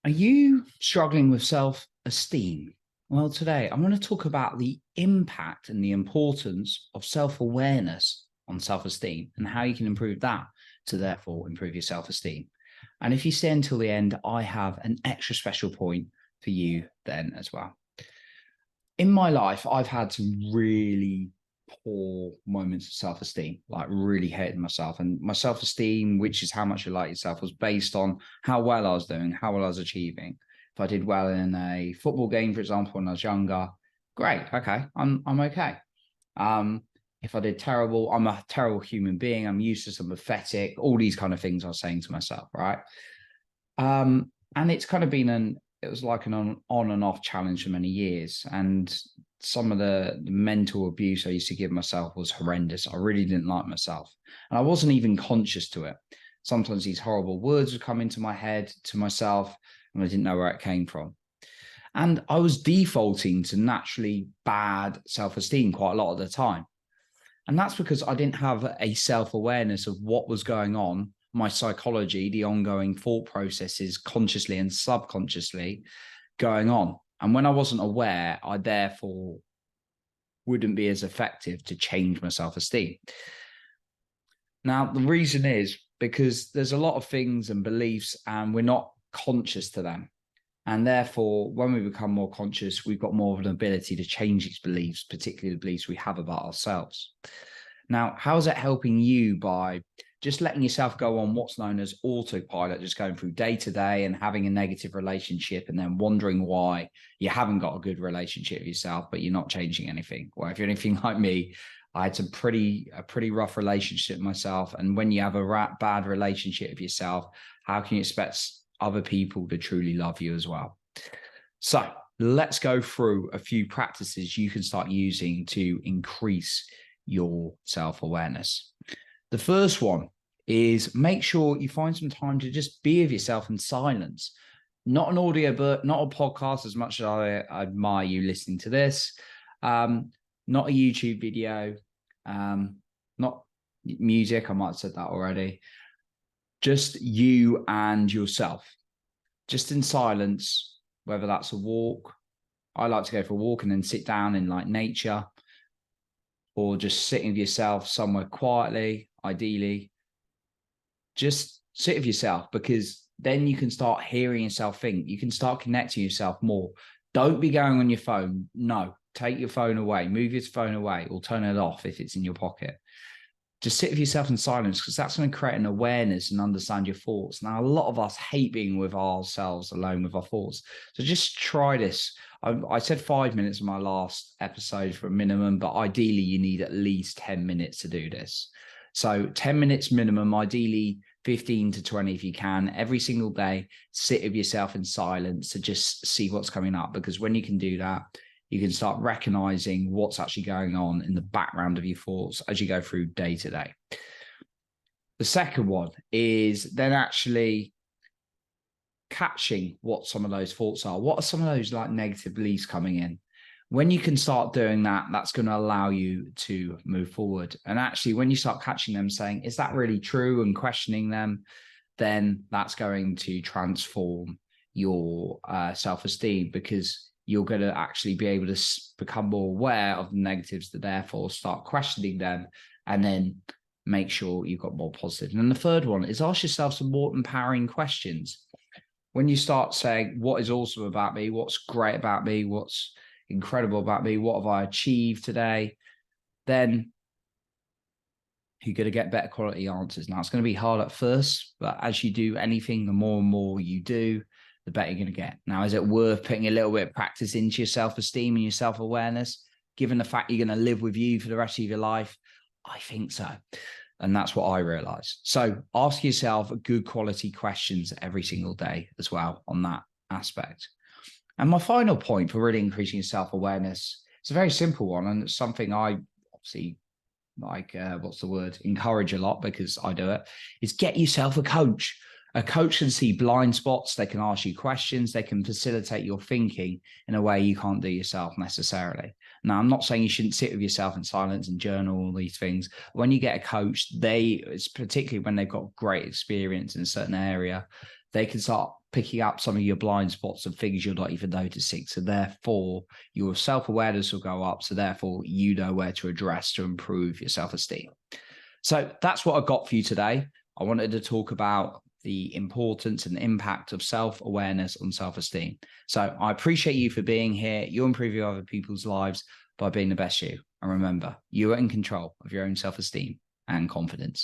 Are you struggling with self-esteem? Well, today I'm going to talk about the impact and the importance of self-awareness on self-esteem and how you can improve that to therefore improve your self-esteem. And if you stay until the end, I have an extra special point for you then as well. In my life, I've had some really poor moments of self-esteem, like really hating myself. And my self-esteem, which is how much you like yourself, was based on how well I was doing, how well I was achieving. If I did well in a football game, for example, when I was younger, great, okay, I'm okay. If I did terrible, I'm a terrible human being, I'm useless, I'm pathetic, all these kind of things I was saying to myself, right? And it's kind of been it was like an on and off challenge for many years. And some of the mental abuse I used to give myself was horrendous. I really didn't like myself. And I wasn't even conscious to it. Sometimes these horrible words would come into my head to myself, and I didn't know where it came from. And I was defaulting to naturally bad self-esteem quite a lot of the time. And that's because I didn't have a self-awareness of what was going on, my psychology, the ongoing thought processes consciously and subconsciously going on. And when I wasn't aware, I therefore wouldn't be as effective to change my self-esteem. Now, the reason is because there's a lot of things and beliefs and we're not conscious to them. And therefore, when we become more conscious, we've got more of an ability to change these beliefs, particularly the beliefs we have about ourselves. Now, how is that helping you by just letting yourself go on what's known as autopilot, just going through day to day and having a negative relationship and then wondering why you haven't got a good relationship with yourself, but you're not changing anything? Well, if you're anything like me, I had a pretty rough relationship myself. And when you have a bad relationship with yourself, how can you expect other people to truly love you as well? So let's go through a few practices you can start using to increase your self-awareness. The first one is make sure you find some time to just be with yourself in silence. Not an audio book, not a podcast, as much as I admire you listening to this. Not a YouTube video, not music. I might have said that already. Just you and yourself, just in silence, whether that's a walk. I like to go for a walk and then sit down in like nature, or just sitting with yourself somewhere quietly, ideally. Just sit with yourself, because then you can start hearing yourself think. You can start connecting yourself more. Don't be going on your phone. No, take your phone away, move your phone away, or turn it off if it's in your pocket. Just sit with yourself in silence, because that's going to create an awareness and understand your thoughts. Now, a lot of us hate being with ourselves alone with our thoughts. So just try this. I said 5 minutes in my last episode for a minimum, but ideally you need at least 10 minutes to do this. So 10 minutes minimum, ideally 15 to 20 if you can, every single day. Sit with yourself in silence to just see what's coming up, because when you can do that, you can start recognizing what's actually going on in the background of your thoughts as you go through day to day. The second one is then actually catching what some of those thoughts are. What are some of those like negative beliefs coming in? When you can start doing that, that's going to allow you to move forward. And actually, when you start catching them saying, is that really true, and questioning them, then that's going to transform your self-esteem, because you're going to actually be able to become more aware of the negatives, to therefore start questioning them, and then make sure you've got more positive. And then the third one is ask yourself some more empowering questions. When you start saying, what is awesome about me? What's great about me? What's incredible about me? What have I achieved today? Then you're going to get better quality answers. Now, it's going to be hard at first, but as you do anything, the more and more you do, the better you're going to get. Now, is it worth putting a little bit of practice into your self-esteem and your self-awareness, given the fact you're going to live with you for the rest of your life? I think so. And that's what I realized. So ask yourself good quality questions every single day as well on that aspect. And my final point for really increasing your self-awareness, it's a very simple one, and it's something I obviously encourage a lot, because I do it, is get yourself a coach. A coach can see blind spots. They can ask you questions. They can facilitate your thinking in a way you can't do yourself necessarily. Now, I'm not saying you shouldn't sit with yourself in silence and journal all these things. When you get a coach, it's particularly when they've got great experience in a certain area, they can start picking up some of your blind spots and things you're not even noticing. So therefore, your self-awareness will go up. So therefore, you know where to address to improve your self-esteem. So that's what I got for you today. I wanted to talk about the importance and impact of self-awareness on self-esteem. So I appreciate you for being here. You're improving other people's lives by being the best you. And remember, you are in control of your own self-esteem and confidence.